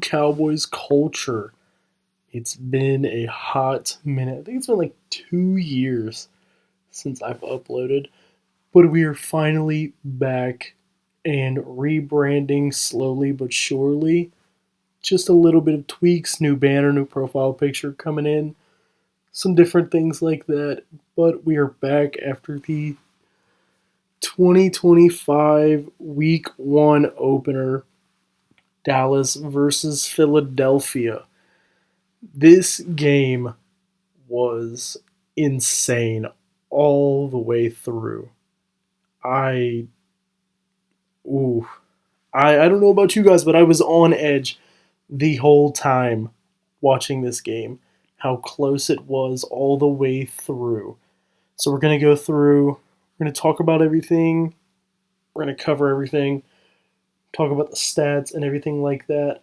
Cowboys culture. It's been a hot minute. I think it's been like 2 years since I've uploaded, but we are finally back and rebranding slowly but surely. Just a little bit of tweaks, new banner, new profile picture coming in, some different things like that. But we are back after the 2025 Week 1 opener, Dallas versus Philadelphia. This game was insane all the way through. I ooh, I don't know about you guys, but I was on edge the whole time watching this game. How close it was all the way through. So we're gonna go through. We're gonna talk about everything. We're gonna cover everything. Talk about the stats and everything like that.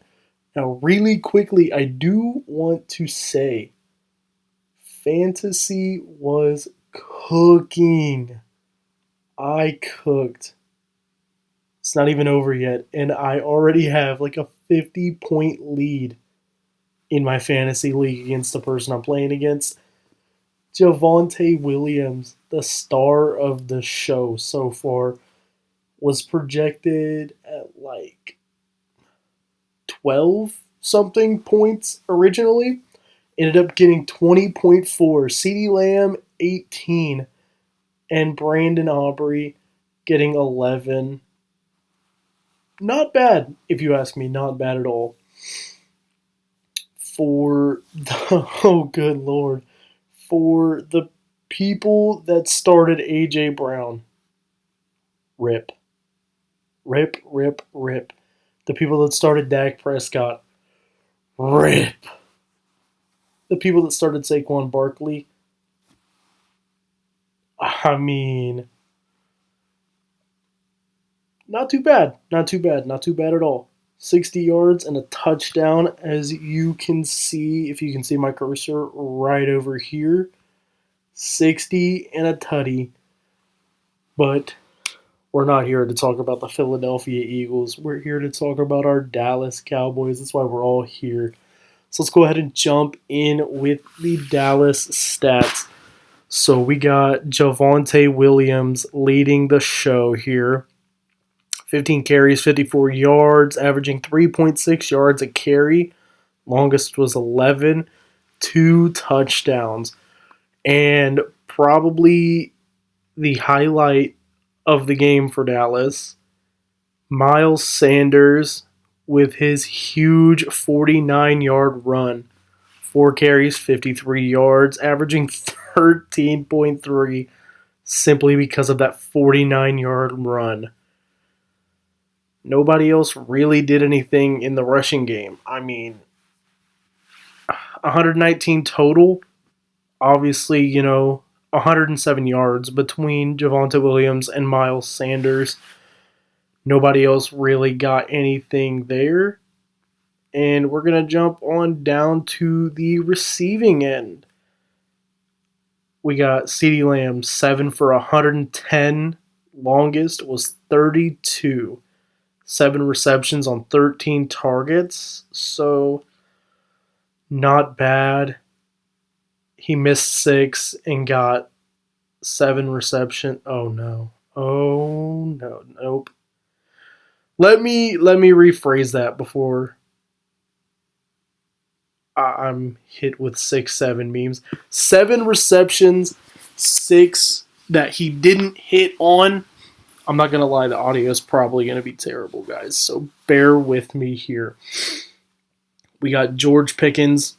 Now, really quickly, I do want to say fantasy was cooking. I cooked. It's not even over yet, and I already have like a 50-point lead in my fantasy league against the person I'm playing against. Javonte Williams, the star of the show so far, was projected at like 12 something points originally. Ended up getting 20.4. CeeDee Lamb, 18. And Brandon Aubrey getting 11. Not bad, if you ask me. Not bad at all. Oh, good Lord. For the people that started A.J. Brown, rip. Rip, rip, rip. The people that started Dak Prescott, rip. The people that started Saquon Barkley, I mean, not too bad. Not too bad. Not too bad at all. 60 yards and a touchdown, as you can see, if you can see my cursor right over here. 60 and a tutty. But we're not here to talk about the Philadelphia Eagles. We're here to talk about our Dallas Cowboys. That's why we're all here. So let's go ahead and jump in with the Dallas stats. So we got Javonte Williams leading the show here. 15 carries, 54 yards, averaging 3.6 yards a carry. Longest was 11. 2 touchdowns. And probably the highlight of the game for Dallas, Miles Sanders with his huge 49-yard run. 4 carries, 53 yards, averaging 13.3 simply because of that 49-yard run. Nobody else really did anything in the rushing game. I mean, 119 total. Obviously, 107 yards between Javonte Williams and Miles Sanders. Nobody else really got anything there. And we're going to jump on down to the receiving end. We got CeeDee Lamb, 7 for 110. Longest was 32. 7 receptions on 13 targets. So, not bad. He missed 6 and got 7 reception. Oh no. Oh no. Nope. Let me rephrase that before I'm hit with 6-7 memes. 7 receptions, 6 that he didn't hit on. I'm not gonna lie, the audio is probably gonna be terrible, guys. So bear with me here. We got George Pickens,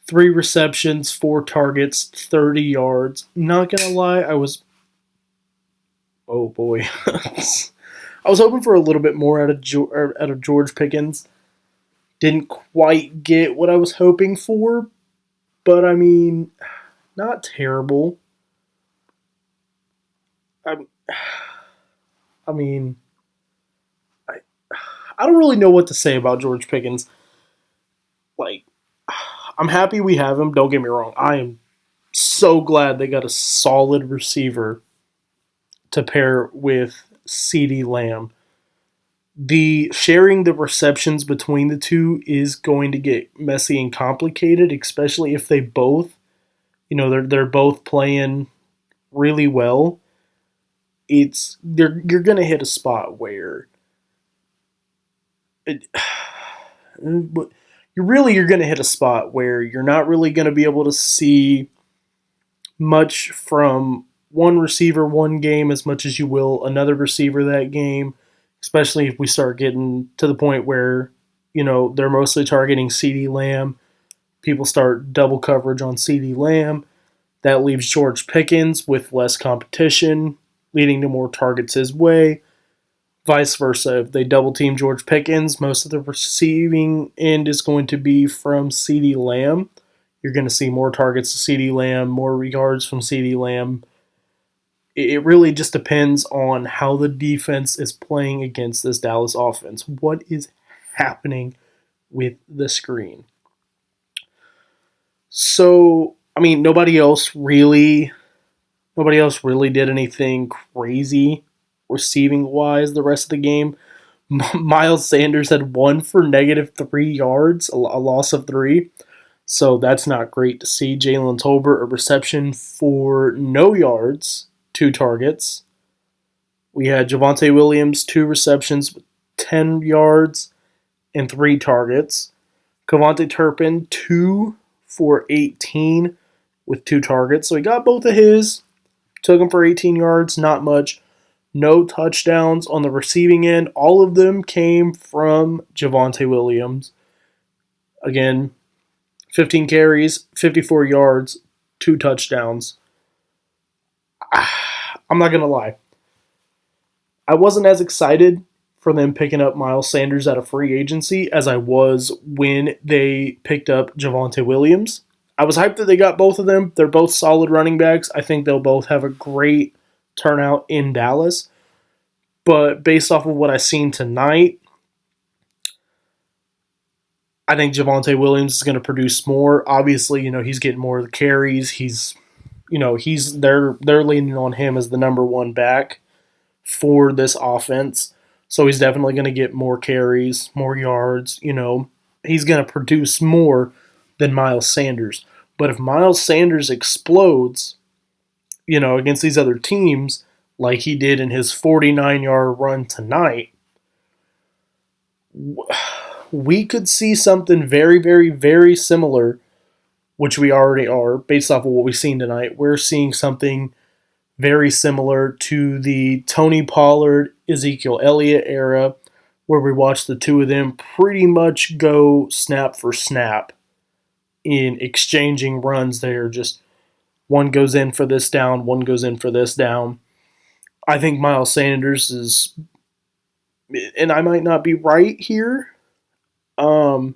3 receptions, 4 targets, 30 yards. Not gonna lie, oh boy, I was hoping for a little bit more out of George Pickens. Didn't quite get what I was hoping for, but I mean, not terrible. I, I mean, I don't really know what to say about George Pickens. Like, I'm happy we have him. Don't get me wrong. I am so glad they got a solid receiver to pair with CeeDee Lamb. The sharing the receptions between the two is going to get messy and complicated, especially if they both, they're both playing really well. You're going to hit a spot where it, you're going to hit a spot where you're not really going to be able to see much from one receiver one game as much as you will another receiver that game, especially if we start getting to the point where, they're mostly targeting CeeDee Lamb. People start double coverage on CeeDee Lamb. That leaves George Pickens with less competition, leading to more targets his way. Vice versa, if they double team George Pickens, most of the receiving end is going to be from CeeDee Lamb. You're going to see more targets to CeeDee Lamb, more yards from CeeDee Lamb. It really just depends on how the defense is playing against this Dallas offense. What is happening with the screen? So, I mean, nobody else really did anything crazy receiving wise the rest of the game. Miles Sanders had one for -3 yards, a loss of 3. So that's not great to see. Jalen Tolbert, a reception for no yards, 2 targets. We had Javonte Williams, 2 receptions, 10 yards, and 3 targets. Kevontae Turpin, 2 for 18 with 2 targets. So he got both of his. Took him for 18 yards, not much. No touchdowns on the receiving end. All of them came from Javonte Williams. Again, 15 carries, 54 yards, 2 touchdowns. I'm not going to lie. I wasn't as excited for them picking up Miles Sanders out of free agency as I was when they picked up Javonte Williams. I was hyped that they got both of them. They're both solid running backs. I think they'll both have a great turnout in Dallas. But based off of what I've seen tonight, I think Javonte Williams is going to produce more. Obviously, he's getting more of the carries. They're leaning on him as the number one back for this offense. So he's definitely going to get more carries, more yards. He's going to produce more than Miles Sanders. But if Miles Sanders explodes, against these other teams, like he did in his 49-yard run tonight, we could see something very, very, very similar, which we already are, based off of what we've seen tonight. We're seeing something very similar to the Tony Pollard, Ezekiel Elliott era, where we watched the two of them pretty much go snap for snap in exchanging runs there. Just one goes in for this down, one goes in for this down. I think Miles Sanders is, and I might not be right here, I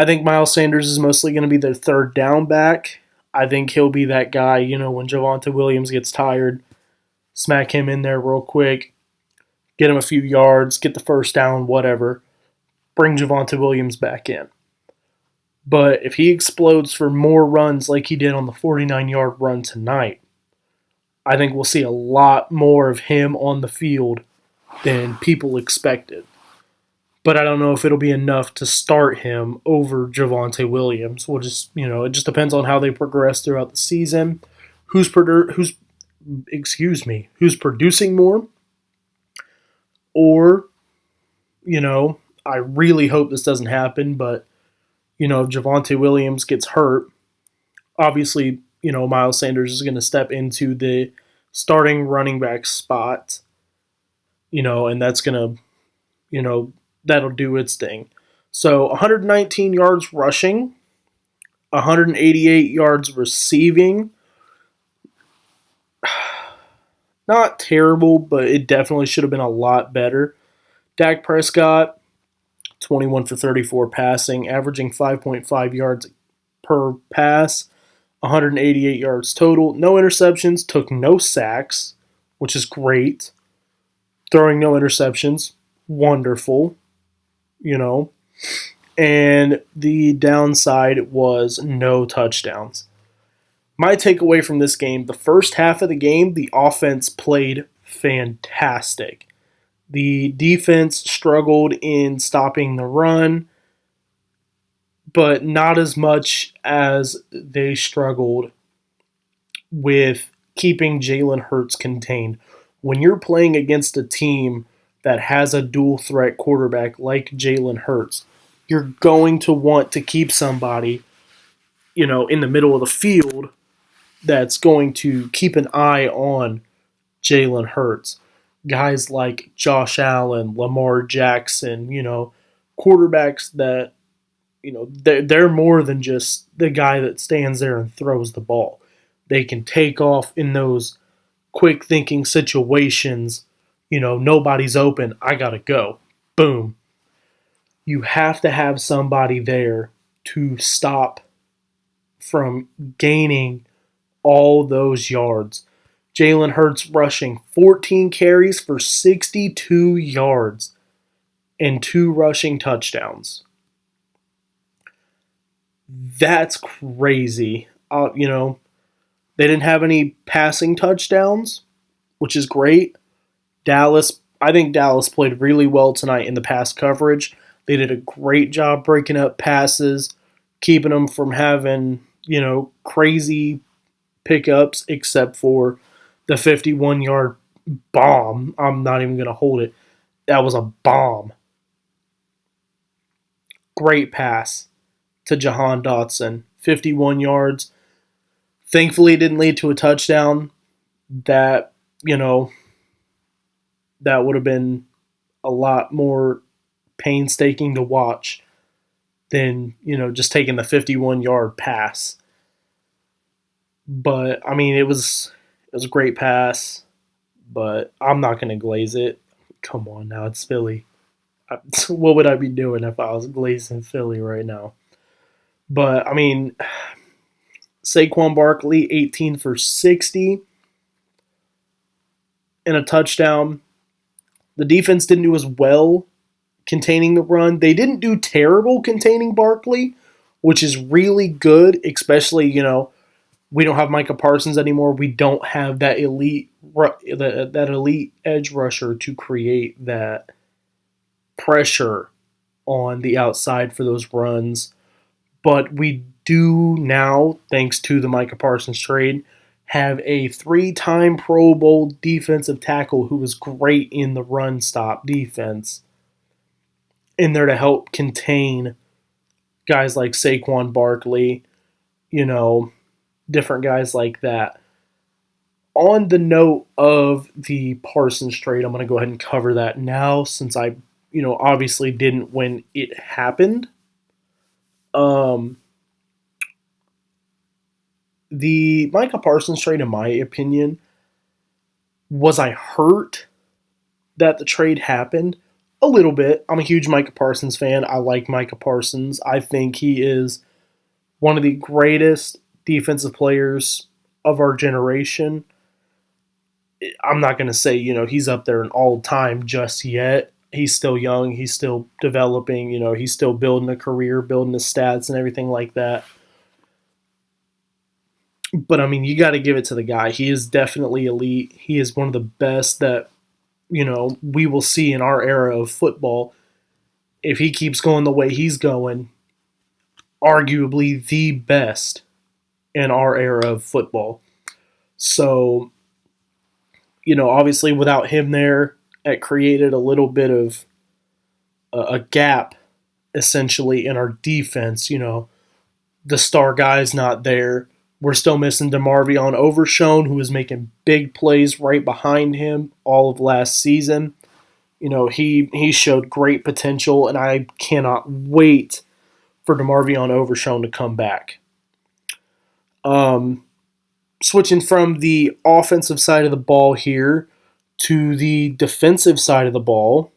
think Miles Sanders is mostly going to be their third down back. I think he'll be that guy, when Javonte Williams gets tired, smack him in there real quick, get him a few yards, get the first down, whatever. Bring Javonte Williams back in. But if he explodes for more runs like he did on the 49-yard run tonight, I think we'll see a lot more of him on the field than people expected. But I don't know if it'll be enough to start him over Javonte Williams. We'll just, it just depends on how they progress throughout the season. Who's producing more, or, I really hope this doesn't happen, but, if Javonte Williams gets hurt, obviously, Miles Sanders is going to step into the starting running back spot, and that's going to, that'll do its thing. So 119 yards rushing, 188 yards receiving. Not terrible, but it definitely should have been a lot better. Dak Prescott, 21 for 34 passing, averaging 5.5 yards per pass, 188 yards total. No interceptions, took no sacks, which is great. Throwing no interceptions, wonderful. And the downside was no touchdowns. My takeaway from this game, the first half of the game, the offense played fantastic. The defense struggled in stopping the run, but not as much as they struggled with keeping Jalen Hurts contained. When you're playing against a team that has a dual threat quarterback like Jalen Hurts, you're going to want to keep somebody, in the middle of the field that's going to keep an eye on Jalen Hurts. Guys like Josh Allen, Lamar Jackson, quarterbacks that, they're more than just the guy that stands there and throws the ball. They can take off in those quick thinking situations. Nobody's open. I got to go. Boom. You have to have somebody there to stop from gaining all those yards. Jalen Hurts rushing 14 carries for 62 yards and 2 rushing touchdowns. That's crazy. They didn't have any passing touchdowns, which is great. I think Dallas played really well tonight in the pass coverage. They did a great job breaking up passes, keeping them from having, crazy pickups, except for the 51-yard bomb. I'm not even going to hold it. That was a bomb. Great pass to Jahan Dotson. 51 yards. Thankfully, it didn't lead to a touchdown. That, that would have been a lot more painstaking to watch than, just taking the 51-yard pass. But, it was a great pass, but I'm not going to glaze it. Come on now, it's Philly. What would I be doing if I was glazing Philly right now? But, Saquon Barkley, 18 for 60 and a touchdown. The defense didn't do as well containing the run. They didn't do terrible containing Barkley, which is really good, especially, we don't have Micah Parsons anymore. We don't have that elite edge rusher to create that pressure on the outside for those runs. But we do now, thanks to the Micah Parsons trade, have a 3-time Pro Bowl defensive tackle who was great in the run stop defense in there to help contain guys like Saquon Barkley, different guys like that. On the note of the Parsons trade, I'm going to go ahead and cover that now since I, obviously didn't when it happened. The Micah Parsons trade, in my opinion, was I hurt that the trade happened? A little bit. I'm a huge Micah Parsons fan. I like Micah Parsons. I think he is one of the greatest defensive players of our generation. I'm not going to say, he's up there in all time just yet. He's still young. He's still developing. He's still building a career, building his stats and everything like that. But, you got to give it to the guy. He is definitely elite. He is one of the best that, we will see in our era of football. If he keeps going the way he's going, arguably the best in our era of football. So, obviously without him there, it created a little bit of a gap, essentially, in our defense. The star guy's not there. We're still missing DeMarvion Overshown, who was making big plays right behind him all of last season. He showed great potential, and I cannot wait for DeMarvion Overshown to come back. Switching from the offensive side of the ball here to the defensive side of the ball.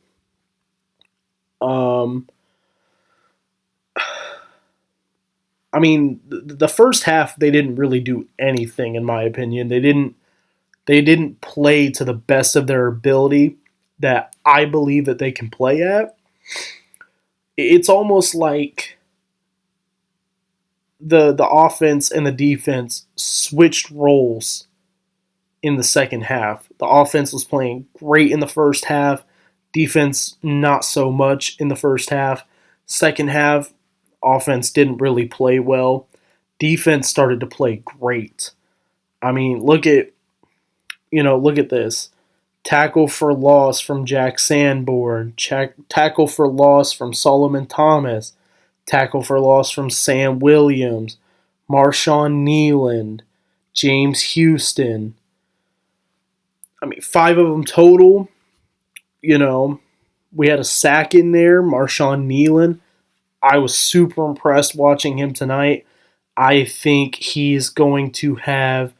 The first half they didn't really do anything, in my opinion. They didn't play to the best of their ability that I believe that they can play at. It's almost like the offense and the defense switched roles in the second half. The offense was playing great in the first half. Defense, not so much in the first half. Second half, offense didn't really play well. Defense started to play great. I mean, look at this. Tackle for loss from Jack Sanborn. Tackle for loss from Solomon Thomas. Tackle for loss from Sam Williams. Marshawn Nealand. James Houston. I mean, 5 of them total. We had a sack in there. Marshawn Nealand. I was super impressed watching him tonight. I think he's going to have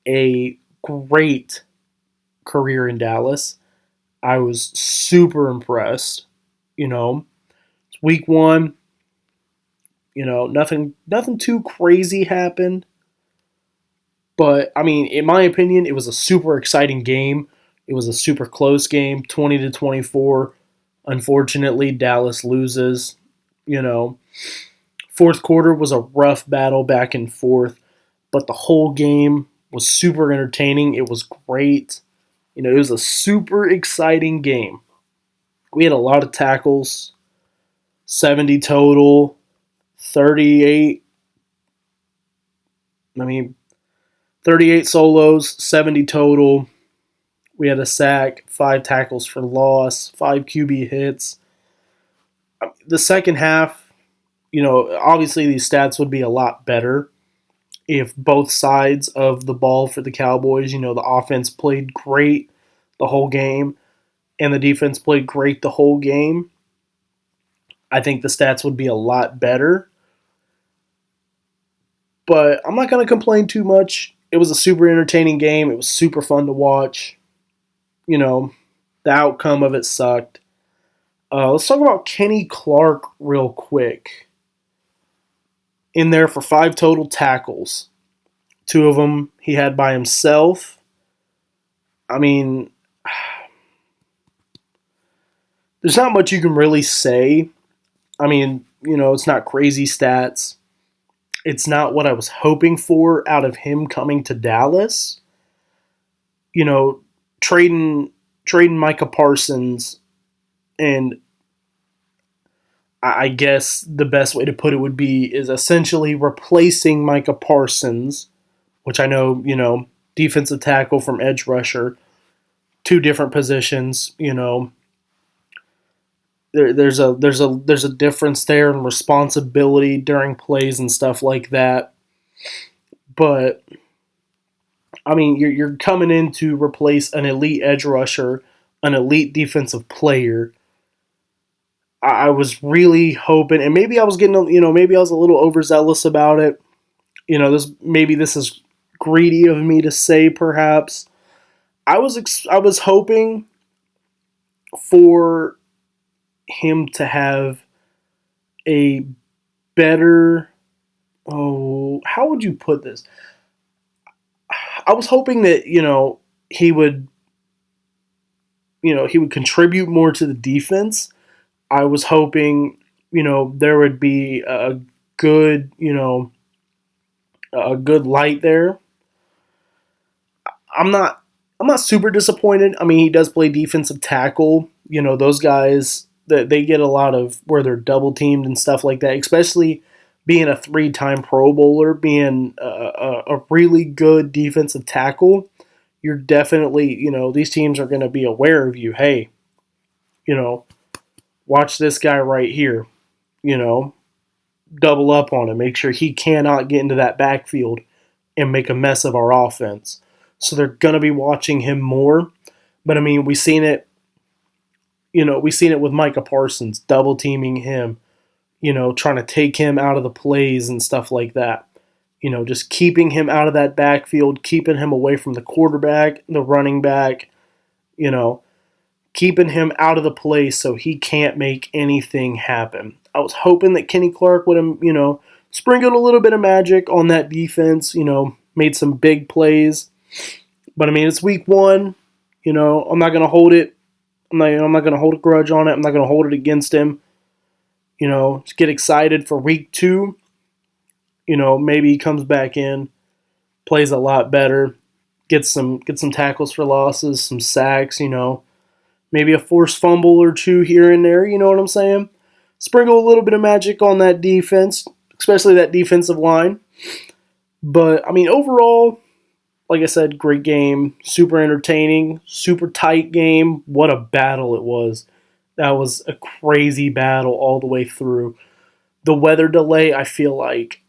a great career in Dallas. I was super impressed. It's week 1. Nothing too crazy happened. But I mean, in my opinion, it was a super exciting game. It was a super close game, 20-24. Unfortunately, Dallas loses. Fourth quarter was a rough battle back and forth, but the whole game was super entertaining. It was great. It was a super exciting game. We had a lot of tackles, 70 total, 38. 38 solos, 70 total. We had a sack, 5 tackles for loss, 5 QB hits. The second half, obviously these stats would be a lot better if both sides of the ball for the Cowboys, the offense played great the whole game and the defense played great the whole game. I think the stats would be a lot better. But I'm not going to complain too much. It was a super entertaining game. It was super fun to watch. The outcome of it sucked. Let's talk about Kenny Clark real quick. In there for 5 total tackles. 2 of them he had by himself. I mean, there's not much you can really say. I mean, it's not crazy stats. It's not what I was hoping for out of him coming to Dallas. Trading Micah Parsons, and I guess the best way to put it would be is essentially replacing Micah Parsons, which I know, defensive tackle from edge rusher, 2 different positions, there's a difference there in responsibility during plays and stuff like that. But I mean, you're coming in to replace an elite edge rusher, an elite defensive player. I was really hoping, and maybe I was maybe I was a little overzealous about it. This is greedy of me to say, perhaps. I was hoping for him to have a better. Oh, how would you put this? I was hoping that he would contribute more to the defense. I was hoping there would be a good a good light there. I'm not super disappointed. I mean, he does play defensive tackle. Those guys that they get a lot of where they're double teamed and stuff like that, especially being a 3-time Pro Bowler, being a really good defensive tackle. You're definitely, these teams are going to be aware of you. Hey, watch this guy right here. Double up on him. Make sure he cannot get into that backfield and make a mess of our offense. So they're going to be watching him more. But I mean, we've seen it with Micah Parsons, double teaming him, trying to take him out of the plays and stuff like that. Just keeping him out of that backfield, keeping him away from the quarterback, the running back, keeping him out of the play so he can't make anything happen. I was hoping that Kenny Clark would have, sprinkled a little bit of magic on that defense, made some big plays. But I mean, it's week 1. I'm not going to hold it. I'm not going to hold a grudge on it. I'm not going to hold it against him. Just get excited for week 2. Maybe he comes back in, plays a lot better, gets some tackles for losses, some sacks, maybe a forced fumble or two here and there. You know what I'm saying? Sprinkle a little bit of magic on that defense, especially that defensive line. But I mean, overall, like I said, great game, super entertaining, super tight game. What a battle it was. That was a crazy battle all the way through. The weather delay, I feel like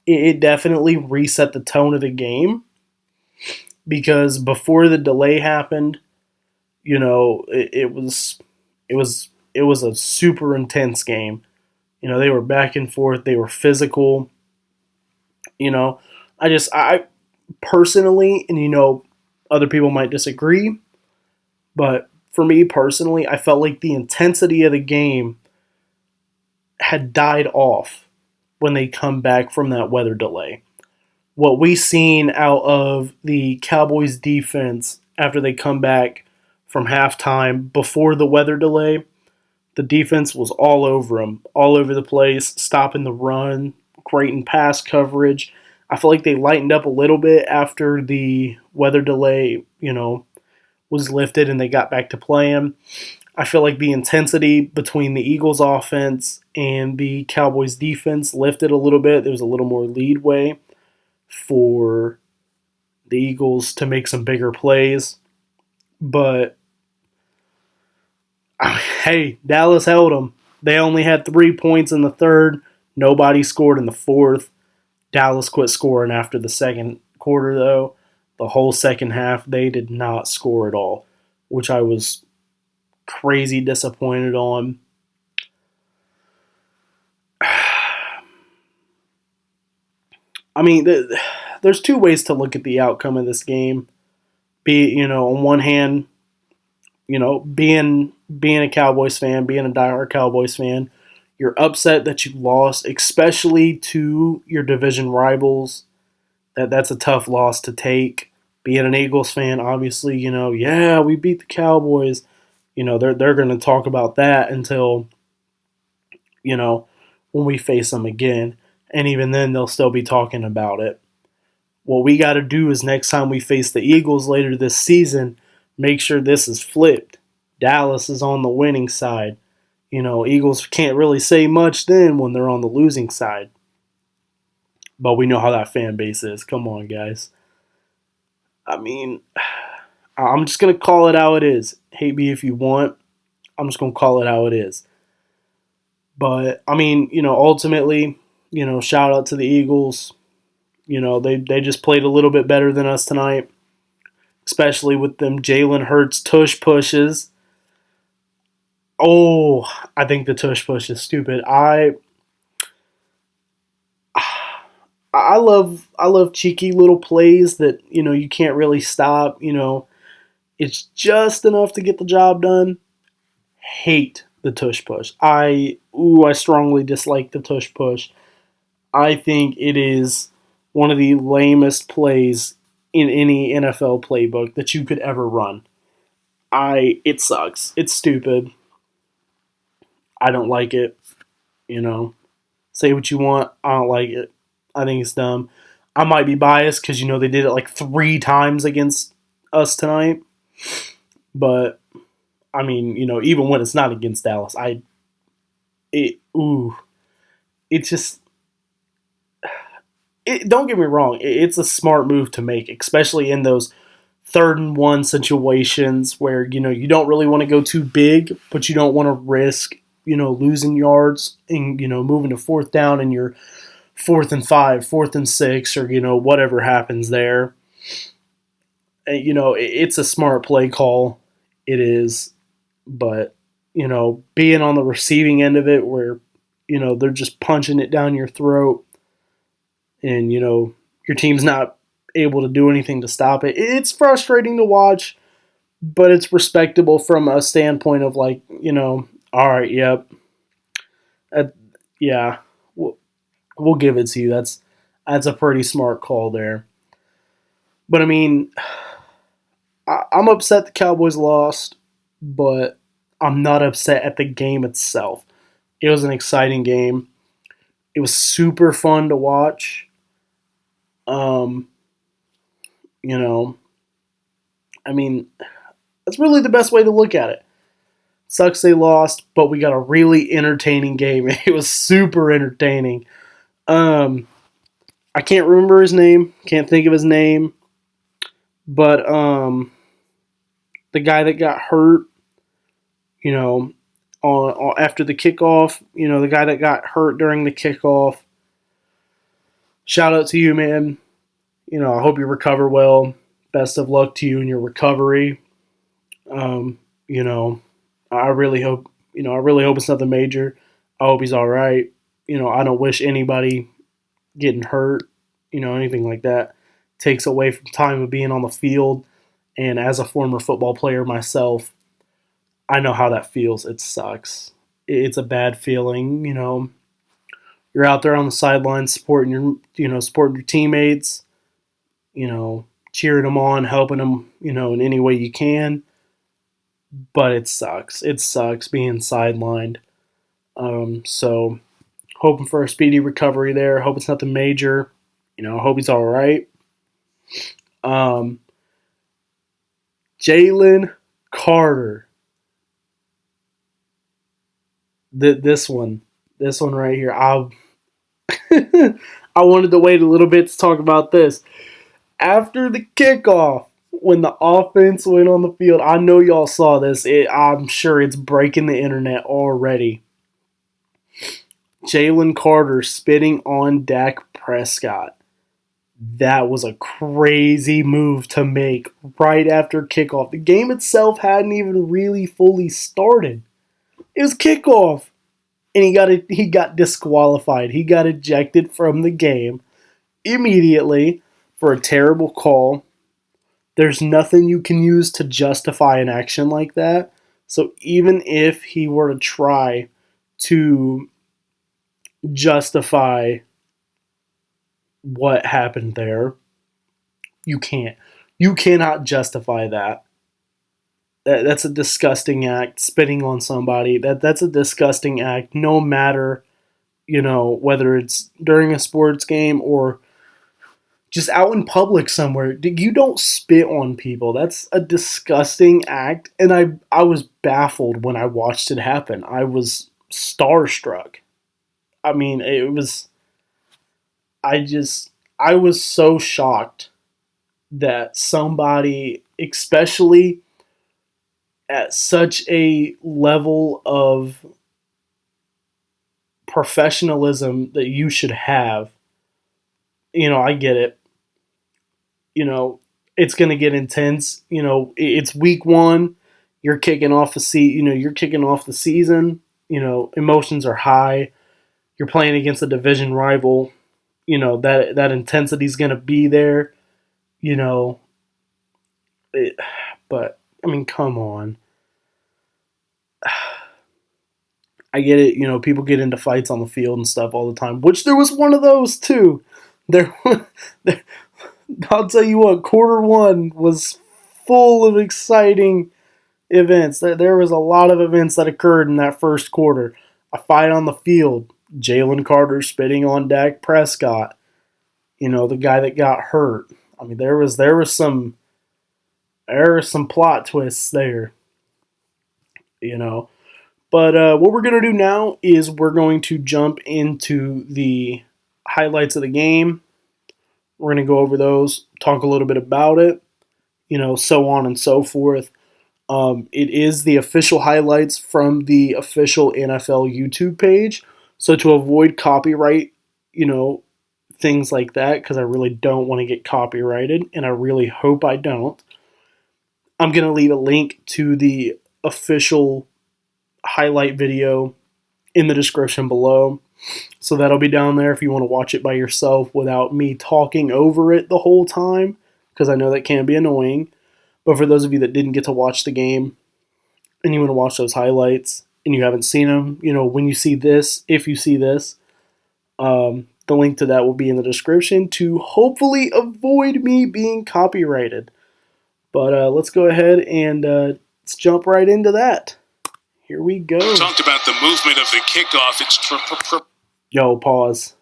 it definitely reset the tone of the game because before the delay happened, it was a super intense game. They were back and forth, they were physical. You know, I personally, and other people might disagree, but for me personally, I felt like the intensity of the game had died off when they come back from that weather delay. What we seen out of the Cowboys defense after they come back from halftime before the weather delay, the defense was all over them, all over the place, stopping the run, great in pass coverage. I feel like they lightened up a little bit after the weather delay, was lifted and they got back to playing. I feel like the intensity between the Eagles offense and the Cowboys defense lifted a little bit. There was a little more leadway for the Eagles to make some bigger plays. But hey, Dallas held them. They only had 3 points in the third. Nobody scored in the fourth. Dallas quit scoring after the second quarter, though. The whole second half, they did not score at all, which I was crazy disappointed on. I mean, there's two ways to look at the outcome of this game. On one hand, being a Cowboys fan, being a diehard Cowboys fan, you're upset that you lost, especially to your division rivals. That's a tough loss to take. Being an Eagles fan, obviously, yeah, we beat the Cowboys. They're going to talk about that until when we face them again, and even then they'll still be talking about it. What we got to do is next time we face the Eagles later this season, make sure this is flipped. Dallas is on the winning side. Eagles can't really say much then when they're on the losing side. But we know how that fan base is. Come on, guys. I mean, I'm just going to call it how it is. Hate me if you want. I'm just going to call it how it is. But, I mean, ultimately, shout out to the Eagles. They just played a little bit better than us tonight, especially with them Jalen Hurts tush pushes. Oh, I think the tush push is stupid. I love cheeky little plays that you can't really stop. It's just enough to get the job done. Hate the tush push. I strongly dislike the tush push. I think it is one of the lamest plays in any NFL playbook that you could ever run. It sucks. It's stupid. I don't like it. Say what you want. I don't like it. I think it's dumb. I might be biased because they did it like 3 times against us tonight. But I mean, even when it's not against Dallas, it's just don't get me wrong, it's a smart move to make, especially in those 3rd and 1 situations where you don't really want to go too big, but you don't want to risk losing yards and moving to 4th down and you're 4th and 5, 4th and 6, or whatever happens there. It's a smart play call. It is, but being on the receiving end of it where they're just punching it down your throat and your team's not able to do anything to stop it. It's frustrating to watch, but it's respectable from a standpoint of like, all right, yep. Yeah, we'll give it to you. That's a pretty smart call there. But I mean, I'm upset the Cowboys lost, but I'm not upset at the game itself. It was an exciting game. It was super fun to watch. Um, you know, I mean, That's really the best way to look at it. Sucks they lost, but we got a really entertaining game. It was super entertaining. I can't remember his name. Can't think of his name. But the guy that got hurt, you know, after the kickoff, the guy that got hurt during the kickoff. Shout out to you, man. I hope you recover well. Best of luck to you in your recovery. Um, you know, I really hope, it's nothing major. I hope he's all right. I don't wish anybody getting hurt, anything like that. Takes away from time of being on the field. And as a former football player myself, I know how that feels. It sucks. It's a bad feeling. You're out there on the sidelines supporting supporting your teammates. Cheering them on, helping them, in any way you can. But it sucks. It sucks being sidelined. So hoping for a speedy recovery there. Hope it's nothing major. Hope he's all right. Jalen Carter. This one right here. I wanted to wait a little bit to talk about this. After the kickoff, when the offense went on the field, I know y'all saw this. I'm sure it's breaking the internet already. Jalen Carter spitting on Dak Prescott. That was a crazy move to make right after kickoff. The game itself hadn't even really fully started. It was kickoff. And he got disqualified. He got ejected from the game immediately for a terrible call. There's nothing you can use to justify an action like that. So even if he were to try to justify what happened there, you can't. You cannot justify that. That's a disgusting act. Spitting on somebody, that's a disgusting act. No matter, whether it's during a sports game or just out in public somewhere. You don't spit on people. That's a disgusting act. And I was baffled when I watched it happen. I was starstruck. I mean, I was so shocked that somebody, especially at such a level of professionalism that you should have, I get it. It's going to get intense. It's week one. You're kicking off you're kicking off the season. Emotions are high. You're playing against a division rival. That intensity is going to be there. But I mean, come on. I get it. People get into fights on the field and stuff all the time. Which there was one of those too. There, I'll tell you what. Quarter one was full of exciting events. There was a lot of events that occurred in that first quarter. A fight on the field. Jalen Carter spitting on Dak Prescott. The guy that got hurt. I mean, there was some plot twists there. But what we're going to do now is we're going to jump into the highlights of the game. We're going to go over those, talk a little bit about it, so on and so forth. It is the official highlights from the official NFL YouTube page. So to avoid copyright, things like that, because I really don't want to get copyrighted, and I really hope I don't, I'm going to leave a link to the official highlight video in the description below. So that'll be down there if you want to watch it by yourself without me talking over it the whole time, because I know that can be annoying. But for those of you that didn't get to watch the game and you want to watch those highlights and you haven't seen them, when you see this, if you see this, the link to that will be in the description to hopefully avoid me being copyrighted. But let's go ahead and let's jump right into that. Here we go. We talked about the movement of the kickoff. It's Yo, pause.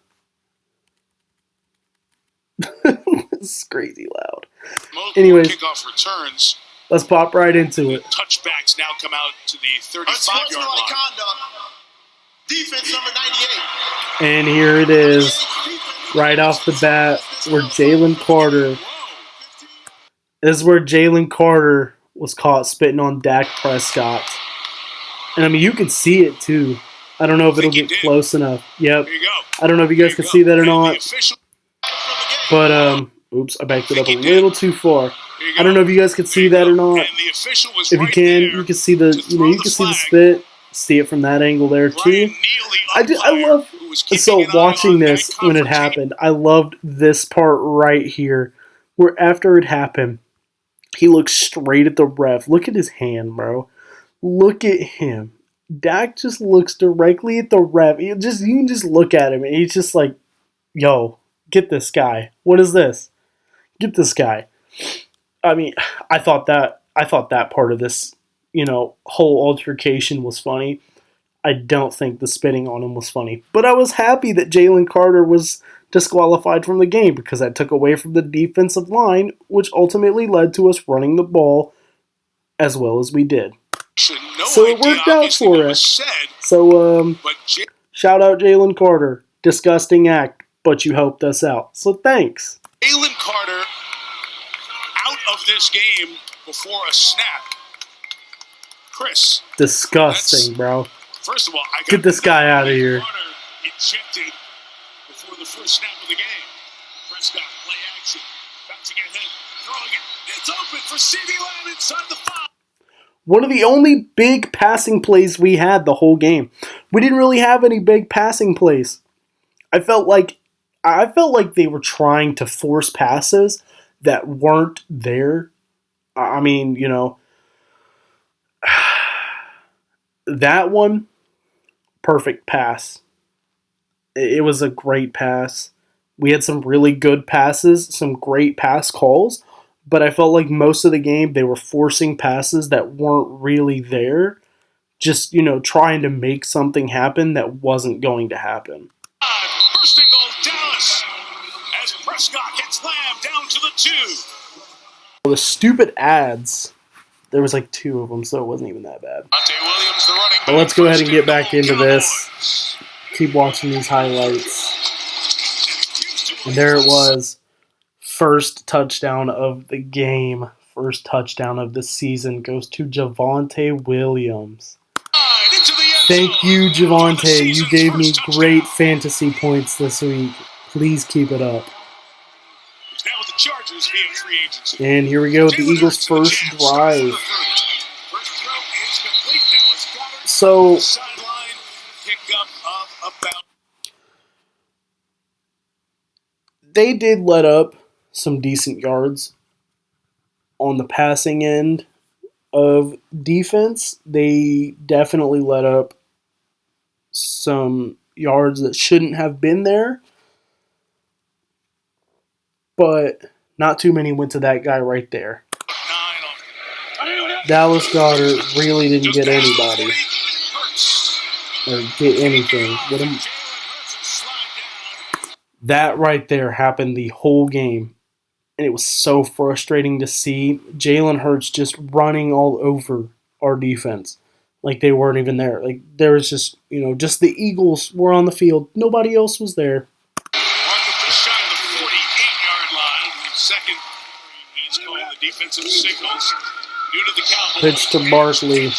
This is crazy loud. most Anyways, kickoff returns Let's pop right into it. Touchbacks now come out to the 35-yard line. Conduct. Defense number 98. And here it is, right off the bat, where Jalen Carter. This is where Jalen Carter was caught spitting on Dak Prescott. And I mean, you can see it too. I don't know if it'll get close enough. Yep. I don't know if you guys can see that or not. But, oops, I backed it up a little too far. I don't know if you guys can see that or not. If you can, you can see the, you can see the spit. See it from that angle there too. I love, so watching this when it happened, I loved this part right here, where after it happened, he looks straight at the ref. Look at his hand, bro. Look at him. Dak just looks directly at the ref. You can just look at him, and he's just like, yo, get this guy. What is this? Get this guy. I mean, I thought that part of this, whole altercation was funny. I don't think the spitting on him was funny. But I was happy that Jalen Carter was disqualified from the game because that took away from the defensive line, which ultimately led to us running the ball as well as we did. So it worked out for us. So, shout out Jalen Carter. Disgusting act, but you helped us out. So thanks. Jalen Carter out of this game before a snap. Chris. Disgusting, bro. First of all, get this guy out of here. Carter ejected before the first snap of the game. Prescott play action. About to get hit. Throwing it. It's open for CeeDee Lamb inside the 5. One of the only big passing plays we had the whole game. We didn't really have any big passing plays. I felt like they were trying to force passes that weren't there. I mean, that one, perfect pass. It was a great pass. We had some really good passes, some great pass calls, but I felt like most of the game they were forcing passes that weren't really there, just, trying to make something happen that wasn't going to happen. First and goal, Dallas, as Prescott hits Lamb down to the 2. The stupid ads, there was like 2 of them, so it wasn't even that bad. Williams, the running back. But let's go ahead and get back into this. Keep watching these highlights. And there it was. First touchdown of the game. First touchdown of the season goes to Javonte Williams. Thank you, Javonte. You gave me great fantasy points this week. Please keep it up. Now with the Chargers via free agency. And here we go with the Eagles' first drive. So, they did let up some decent yards on the passing end of defense. They definitely let up some yards that shouldn't have been there. But not too many went to that guy right there. Dallas Goedert really didn't get anybody or get anything. That right there happened the whole game. And it was so frustrating to see Jalen Hurts just running all over our defense. Like they weren't even there. Like there was just, just the Eagles were on the field. Nobody else was there. Shot at the 48-yard line. Second, he's calling the defensive signals. Due to the Cowboys. Pitch to Barkley.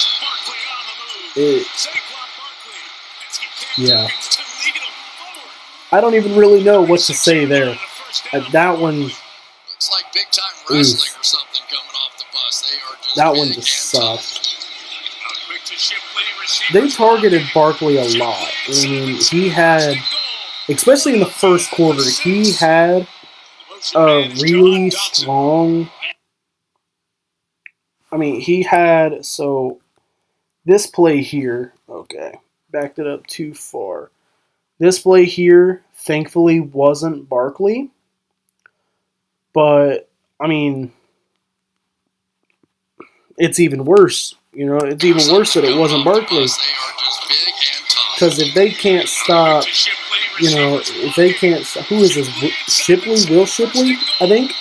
Yeah. I don't even really know what to say there. That one. Looks like big time wrestling or something coming off the bus. They are just that one just sucked. They targeted Barkley a lot. I mean, he had, especially in the first quarter, he had a really strong. I mean, he had, so this play here, okay, backed it up too far. This play here, thankfully, wasn't Barkley. But, I mean, it's even worse. It's even worse that it wasn't Barkley. Because if they can't stop, if they can't, who is this? Shipley? Will Shipley, I think?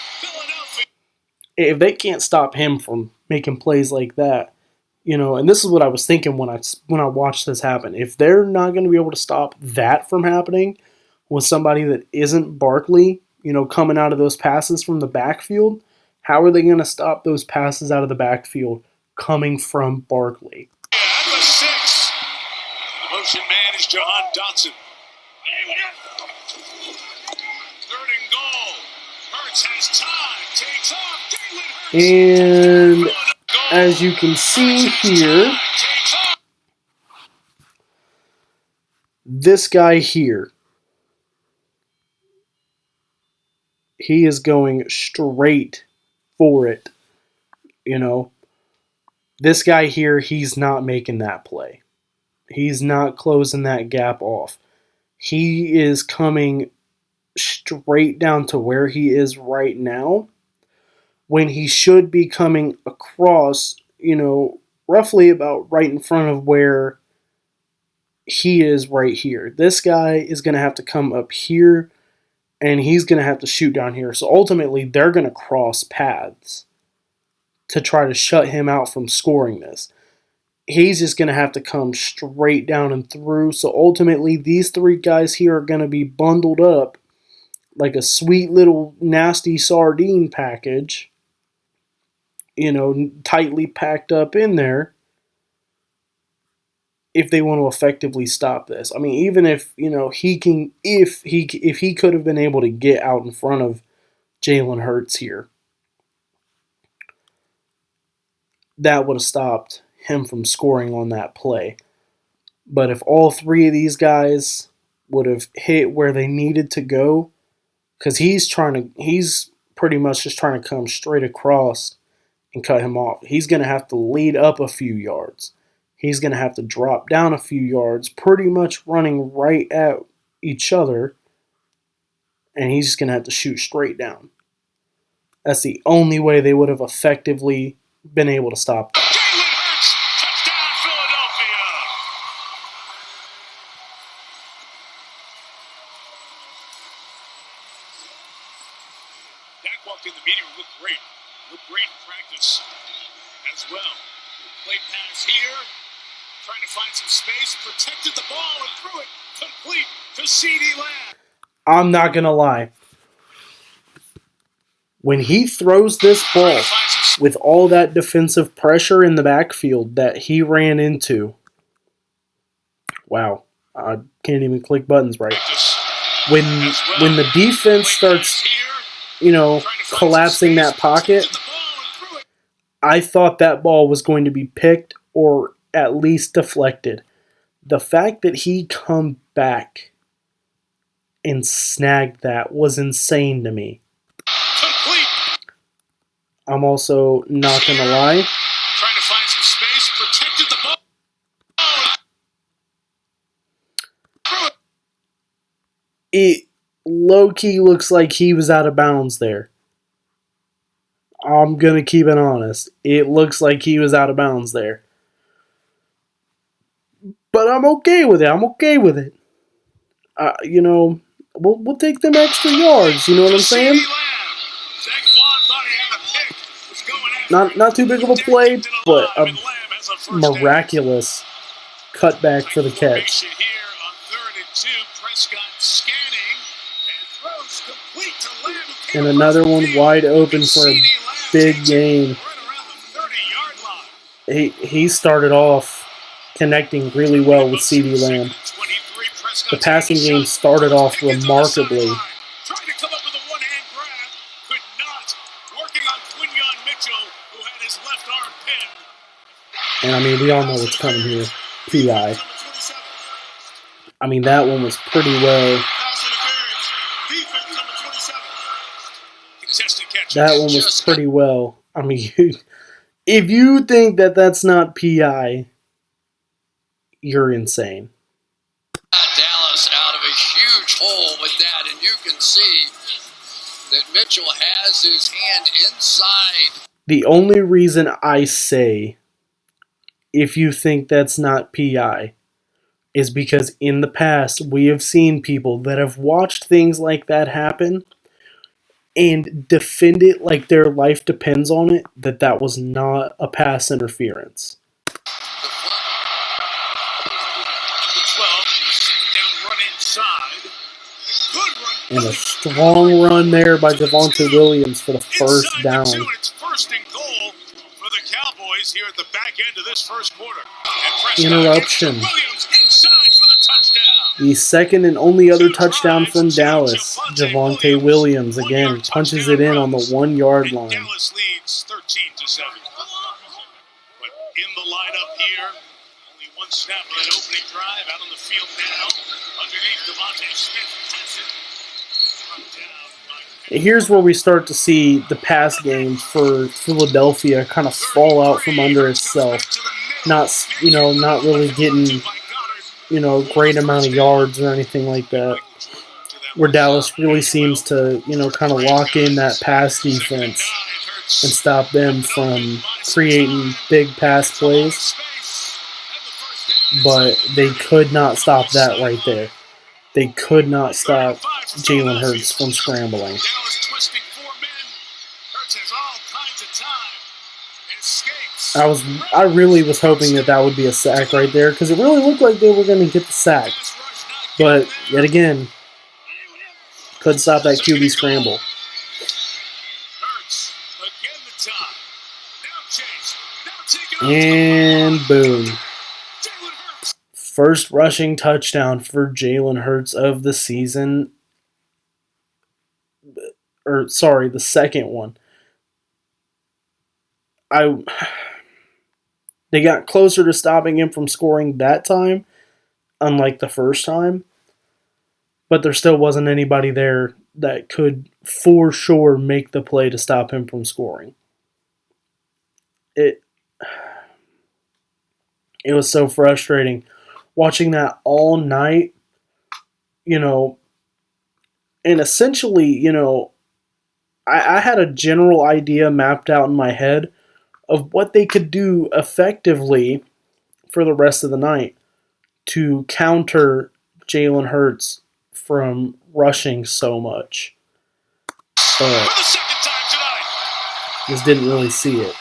If they can't stop him from making plays like that. And this is what I was thinking when I watched this happen. If they're not going to be able to stop that from happening with somebody that isn't Barkley, coming out of those passes from the backfield, how are they going to stop those passes out of the backfield coming from Barkley? At the 6. The motion man is Jahan Dotson. 3rd and goal. Hurts has time. Takes off. Jalen Hurts. And as you can see here, this guy here, he is going straight for it. This guy here, he's not making that play. He's not closing that gap off. He is coming straight down to where he is right now, when he should be coming across, roughly about right in front of where he is right here. This guy is going to have to come up here, and he's going to have to shoot down here. So ultimately, they're going to cross paths to try to shut him out from scoring this. He's just going to have to come straight down and through. So ultimately, these 3 guys here are going to be bundled up like a sweet little nasty sardine package, tightly packed up in there, if they want to effectively stop this. I mean, even if, if he could have been able to get out in front of Jalen Hurts here, that would have stopped him from scoring on that play. But if all 3 of these guys would have hit where they needed to go, because he's pretty much just trying to come straight across and cut him off. He's going to have to lead up a few yards. He's going to have to drop down a few yards, pretty much running right at each other, and he's just going to have to shoot straight down. That's the only way they would have effectively been able to stop that. Jalen Hurts, touchdown Philadelphia. Dak walked in the meeting and looked great. Looked great in practice as well. Play pass here, trying to find some space, protected the ball and threw it complete to CeeDee Lamb. I'm not going to lie. When he throws this ball with all that defensive pressure in the backfield that he ran into, wow, I can't even click buttons right. When the defense starts, collapsing that pocket, I thought that ball was going to be picked or at least deflected. The fact that he come back and snagged that was insane to me. I'm also not going to lie. Trying to find some space, protected the ball. It low-key looks like he was out of bounds there. I'm going to keep it honest. It looks like he was out of bounds there. But I'm okay with it. We'll take them extra yards. You know what I'm saying? Not too big of a play, but a miraculous cutback for the catch. And another one wide open for a big gain. He started off connecting really well with CeeDee Lamb. The passing game started off remarkably. And I mean, we all know what's coming here. PI. I mean, that one was pretty well. That one was pretty well. I mean, if you think that that's not PI, you're insane. Dallas out of a huge hole with that, and you can see that Mitchell has his hand inside. The only reason I say, if you think that's not PI, is because in the past we have seen people that have watched things like that happen, and defend it like their life depends on it, that was not a pass interference. The 12, second down run inside. Good run. And a strong run there by Javonte Williams for the first down. Inside the 2, and it's first and goal for the Cowboys here at the back end of this first quarter. Interruption. Williams inside for the touchdown. The second and only other touchdown from Dallas. Javonte Williams again punches it in on the 1 yard line. Dallas leads 13-7. But in the lineup here, only one snap of that opening drive out on the field now. Underneath, Devontae Smith has it. Here's where we start to see the pass game for Philadelphia kind of fall out from under itself. Not really getting, a great amount of yards or anything like that. Where Dallas really seems to, kind of lock in that pass defense and stop them from creating big pass plays. But they could not stop that right there. They could not stop Jalen Hurts from scrambling. I really was hoping that would be a sack right there because it really looked like they were going to get the sack. But yet again, couldn't stop that QB scramble. And boom. First rushing touchdown for Jalen Hurts of the season. The second one. They got closer to stopping him from scoring that time, unlike the first time. But there still wasn't anybody there that could for sure make the play to stop him from scoring. It was so frustrating. Watching that all night, and essentially, I had a general idea mapped out in my head of what they could do effectively for the rest of the night to counter Jalen Hurts from rushing so much. But just didn't really see it.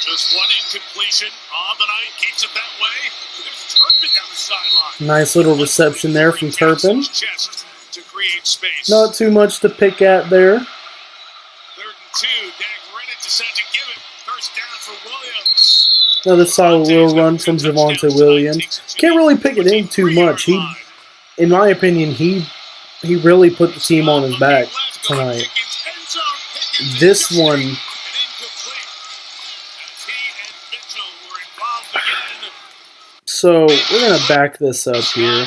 Just one incompletion on the night, keeps it that way. There's Turpin down the sideline. Nice little reception there from Turpin. To create space. Not too much to pick at there. 3rd and 2. Dak Reddit decided to give it. First down for Williams. Another solid little run from Javonte Williams. Can't really pick it in too much. In my opinion, he really put the team on his back tonight. This one. So, we're going to back this up here.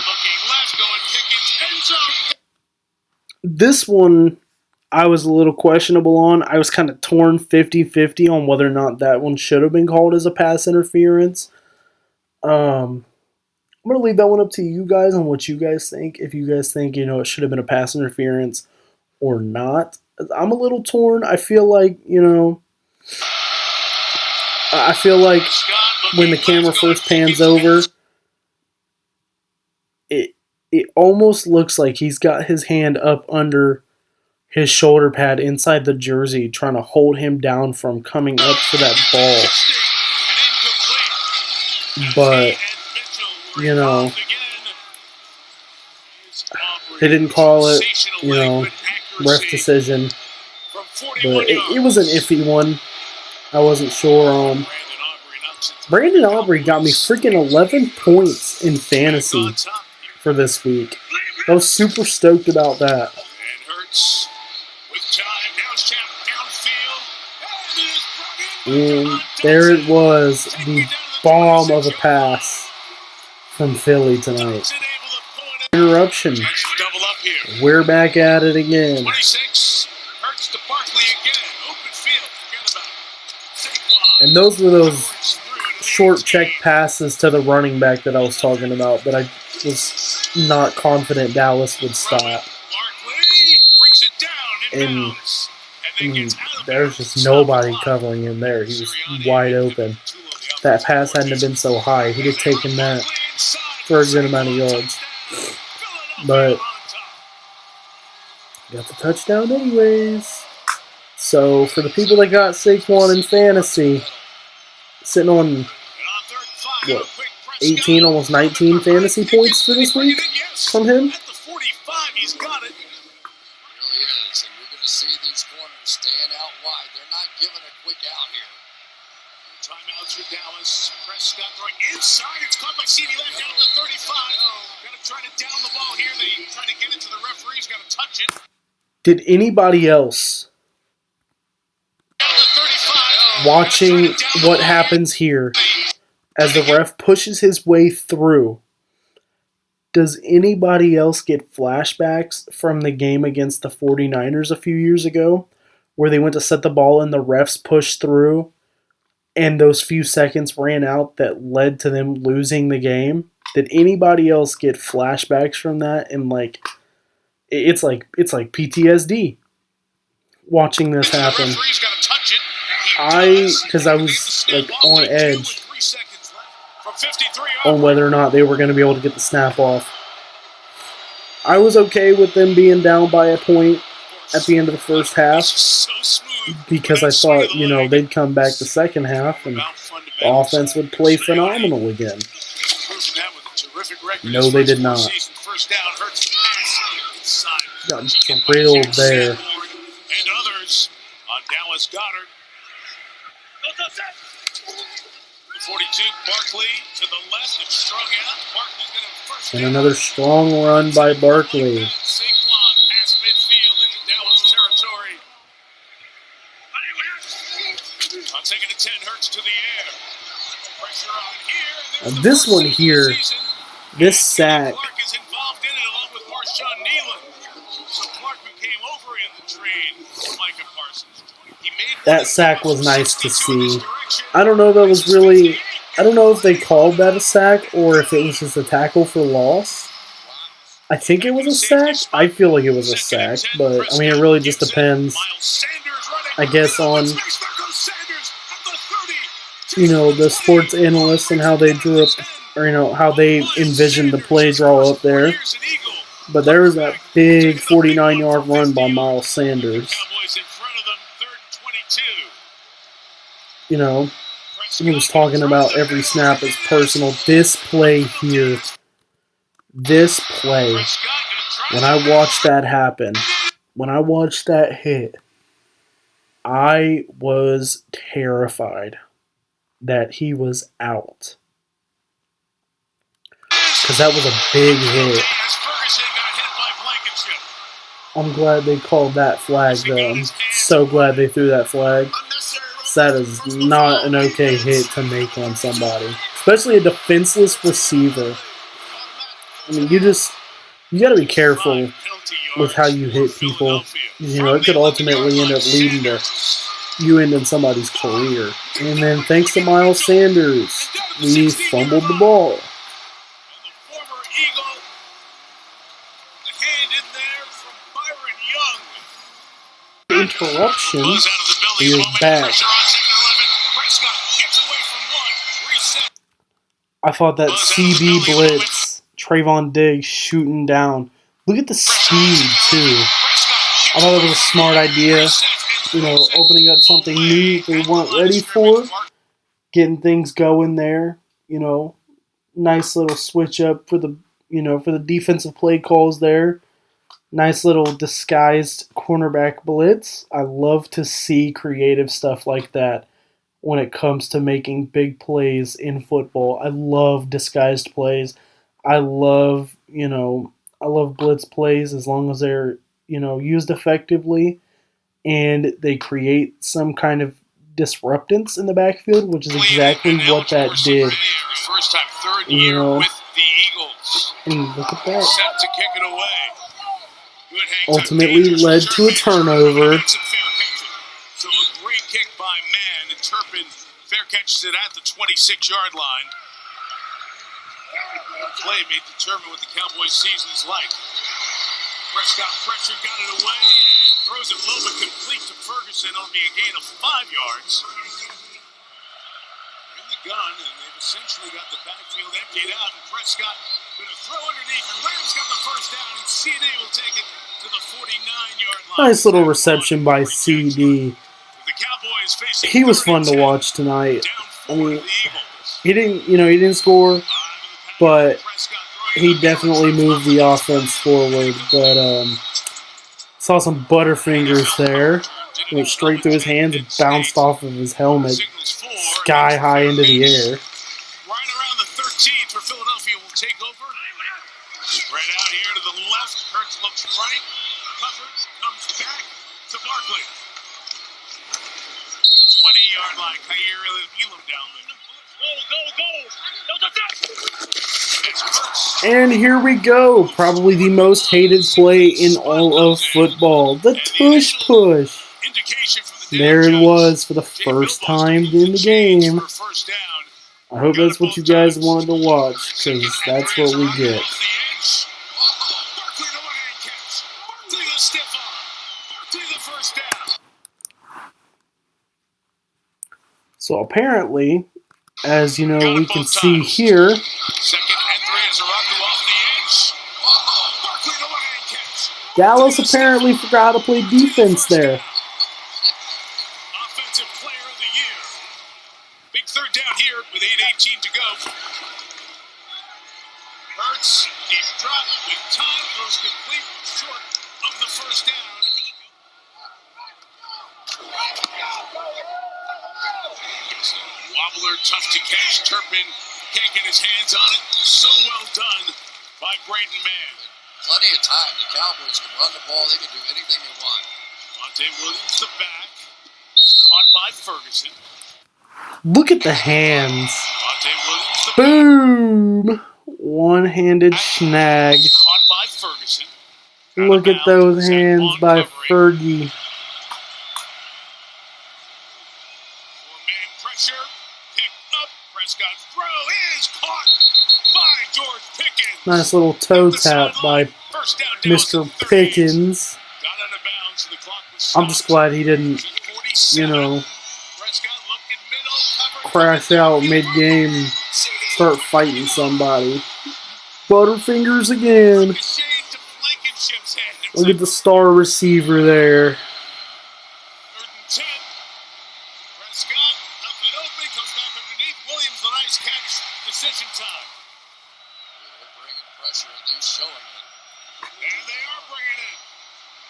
This one, I was a little questionable on. I was kind of torn 50-50 on whether or not that one should have been called as a pass interference. I'm going to leave that one up to you guys on what you guys think. If you guys think, it should have been a pass interference or not. I'm a little torn. I feel like, when the camera first pans over, it almost looks like he's got his hand up under his shoulder pad inside the jersey, trying to hold him down from coming up for that ball. But, they didn't call it, ref decision. But it was an iffy one. I wasn't sure on. Brandon Aubrey got me freaking 11 points in fantasy for this week. I was super stoked about that. And there it was, the bomb of a pass from Philly tonight. Interruption. We're back at it again. And those were those short check passes to the running back that I was talking about that I was not confident Dallas would stop. And there's just nobody covering him there. He was wide open. that pass hadn't have been so high. He'd have taken that for a good amount of yards. But got the touchdown anyways. So for the people that got Saquon in fantasy, sitting on what, 18, almost 19 fantasy points for this week from him. At the 45, he's got it. Really is, and you're going to see these corners staying out wide. They're not giving a quick out here. Timeouts for Dallas. Prescott going inside. It's caught by CeeDee Lamb down at the 35. Got to try to down the ball here. They try to get it to the referee. He's got to touch it. Did anybody else watching what happens here as the ref pushes his way through, does anybody else get flashbacks from the game against the 49ers a few years ago where they went to set the ball and the refs pushed through and those few seconds ran out that led to them losing the game? Did anybody else get flashbacks from that? And it's like PTSD watching this happen. Because I was like on edge on whether or not they were going to be able to get the snap off. I was okay with them being down by a point at the end of the first half because I thought, they'd come back the second half and the offense would play phenomenal again. No, they did not. Got drilled there. And others on Dallas Goedert. The 42, Barkley to the left and strung out. Barkley's going to first. And another strong run by Barkley. Saquon past midfield into Dallas territory. I'm taking it 10 Hurts to the air. Pressure on here. And this one here, this sack. Clark is involved in it along with Marshawn Nealon. So Clark came over in the train for Micah Parsons. That sack was nice to see. I don't know I don't know if they called that a sack or if it was just a tackle for loss. I think it was a sack. I feel like it was a sack, but it really just depends, I guess, on the sports analysts and how they drew up, or how they envisioned the play draw up there. But there was that big 49-yard run by Miles Sanders. He was talking about every snap is personal. This play here, when I watched that happen, when I watched that hit, I was terrified that he was out. Because that was a big hit. I'm glad they called that flag, though. I'm so glad they threw that flag. That is not an okay hit to make on somebody, especially a defenseless receiver. You got to be careful with how you hit people. It could ultimately end up leading to you ending somebody's career. And then thanks to Miles Sanders, we fumbled the ball. Interruption. He is back. I thought that CB blitz, Trayvon Diggs shooting down. Look at the speed, too. I thought that was a smart idea. Opening up something new they weren't ready for. Getting things going there. Nice little switch up for the defensive play calls there. Nice little disguised cornerback blitz. I love to see creative stuff like that when it comes to making big plays in football. I love disguised plays. I love blitz plays as long as they're, used effectively and they create some kind of disruptance in the backfield, which is exactly what that did. First time, third year with the Eagles. And look at that. Set to kick it away. Ultimately led to a turnover. So a great kick by Mann, and Turpin fair catches it at the 26-yard line. Play may determine what the Cowboys' season is like. Prescott pressure, got it away, and throws it low but complete to Ferguson. It'll be a gain of 5 yards. In the the gun, and they've essentially got the backfield emptied out, and Prescott going to throw underneath, and Rams got the first down, and CD will take it to the 49-yard line. Nice little reception by CD. The Cowboys facing He was fun to 3-10, watch tonight. down 4 I mean, to the Eagles. he didn't score, but he definitely moved the offense forward. But saw some butterfingers there. Went straight through his hands and bounced off of his helmet, sky high into the air. Right around the 13th for Philadelphia will take over. Spread out here to the left. Hurts looks right. Covered. Comes back to Barkley. 20-yard line. Khair Elam down there. Go. And here we go. Probably the most hated play in all of football. The tush push. There it was for the first time in the game. I hope that's what you guys wanted to watch, because that's what we get. So apparently, as you know, we can see here, Dallas apparently forgot to play defense there. Offensive player of the year. Big third down here with 8:18 to go. Hurts, he's dropped with time, throws complete short of the first down. Wobbler, tough to catch. Turpin can't get his hands on it. So well done by Braden Mann. Plenty of time. The Cowboys can run the ball. They can do anything they want. Monte Williams, the back. Caught by Ferguson. Look at the hands. Monte Williams, the Boom! One-handed snag. Caught by Ferguson. Look at those hands by Fergie. Four-man pressure. Picked up. Prescott's throw is caught by George Pickens. Nice little toe tap by Mr. Pickens. Got out of bounds, so the clock was I'm just glad he didn't, crash out mid-game, start fighting somebody. Butterfingers again. Look at the star receiver there. Prescott up and open, comes back underneath. Williams, the nice catch. Decision time. They're bringing pressure, at least showing it. And they are bringing it.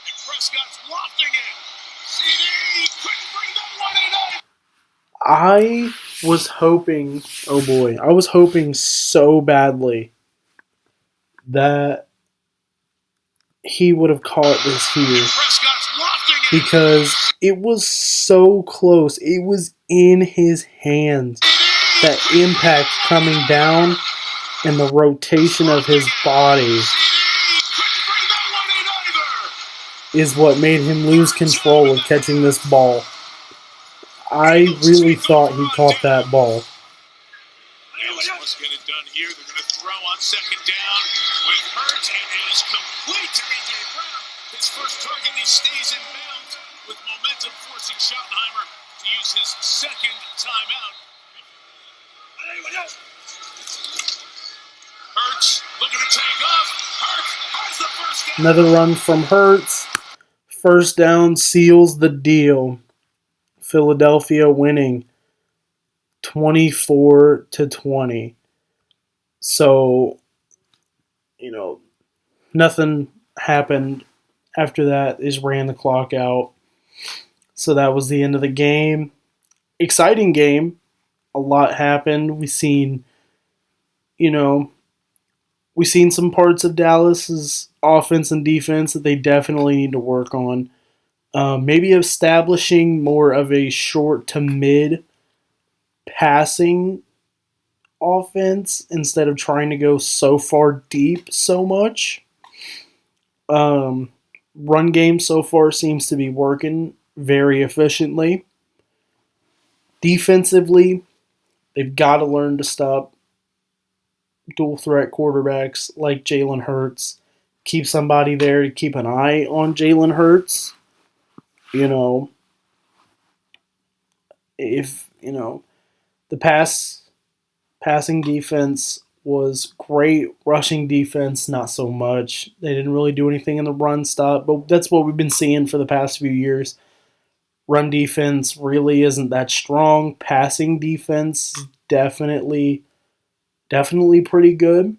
And Prescott's lofting it. CD couldn't bring that one in. I was hoping, oh boy, I was hoping so badly that he would have caught this here. Because it was so close. It was in his hands. That impact coming down and the rotation of his body is what made him lose control of catching this ball. I really thought he caught that ball. Let's get it done here. They're going to throw on second down with Hurts, and it is complete to A.J. Brown. His first target, he stays in bounds with momentum, forcing Schottenheimer to use his second timeout. Hurts looking to take off. Hurts has the first down. Another run from Hurts. First down seals the deal. Philadelphia winning 24-20. So, nothing happened after that. They just ran the clock out. So that was the end of the game. Exciting game. A lot happened. We seen some parts of Dallas's offense and defense that they definitely need to work on. Maybe establishing more of a short to mid passing offense instead of trying to go so far deep so much. Run game so far seems to be working very efficiently. Defensively, they've got to learn to stop dual threat quarterbacks like Jalen Hurts. Keep somebody there to keep an eye on Jalen Hurts. If The passing defense was great. Rushing defense, not so much. They didn't really do anything in the run stop, but that's what we've been seeing for the past few years. Run defense really isn't that strong. Passing defense, definitely pretty good.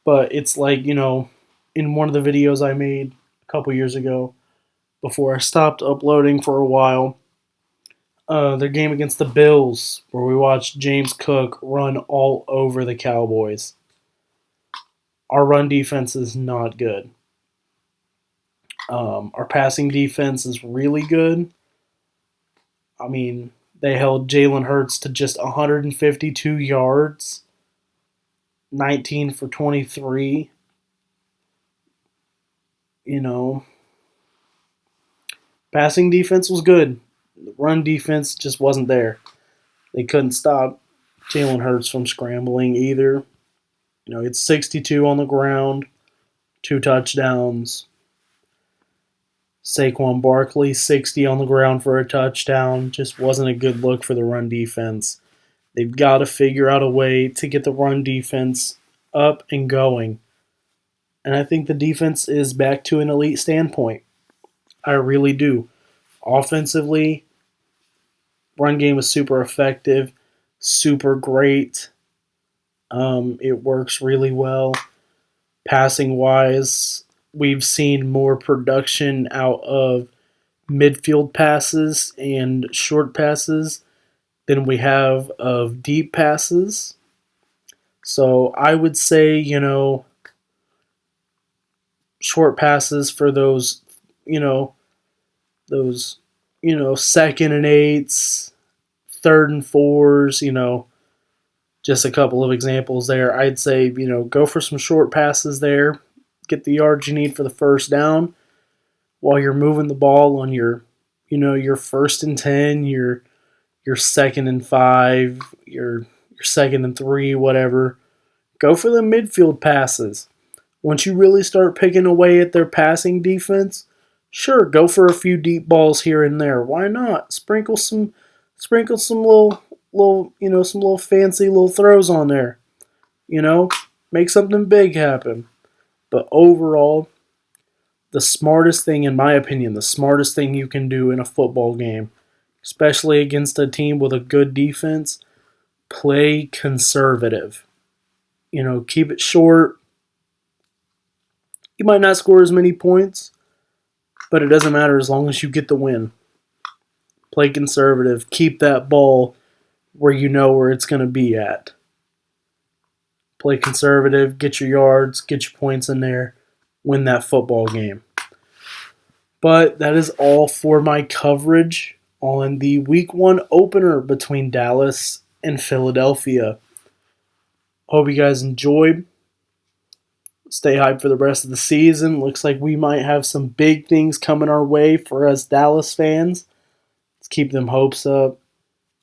But it's like, in one of the videos I made a couple years ago, before I stopped uploading for a while, their game against the Bills, where we watched James Cook run all over the Cowboys. Our run defense is not good. Our passing defense is really good. I mean, they held Jalen Hurts to just 152 yards, 19 for 23. Passing defense was good. The run defense just wasn't there. They couldn't stop Jalen Hurts from scrambling either. It's 62 on the ground, 2 touchdowns. Saquon Barkley, 60 on the ground for a touchdown. Just wasn't a good look for the run defense. They've got to figure out a way to get the run defense up and going. And I think the defense is back to an elite standpoint. I really do. Offensively, run game is super effective, super great. It works really well. Passing wise, we've seen more production out of midfield passes and short passes than we have of deep passes. So I would say, short passes for those, second and eights, third and fours, just a couple of examples there. I'd say, go for some short passes there, get the yards you need for the first down while you're moving the ball on your 1st and 10, your 2nd and 5, your 2nd and 3, whatever. Go for the midfield passes. Once you really start picking away at their passing defense, sure, go for a few deep balls here and there. Why not? Sprinkle some little some little fancy little throws on there. Make something big happen. But overall, the smartest thing, in my opinion, the smartest thing you can do in a football game, especially against a team with a good defense, play conservative. Keep it short. You might not score as many points, but it doesn't matter as long as you get the win. Play conservative. Keep that ball where you know where it's going to be at. Play conservative. Get your yards. Get your points in there. Win that football game. But that is all for my coverage on the Week 1 opener between Dallas and Philadelphia. Hope you guys enjoyed. Stay hyped for the rest of the season. Looks like we might have some big things coming our way for us Dallas fans. Let's keep them hopes up.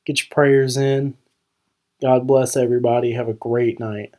Get your prayers in. God bless everybody. Have a great night.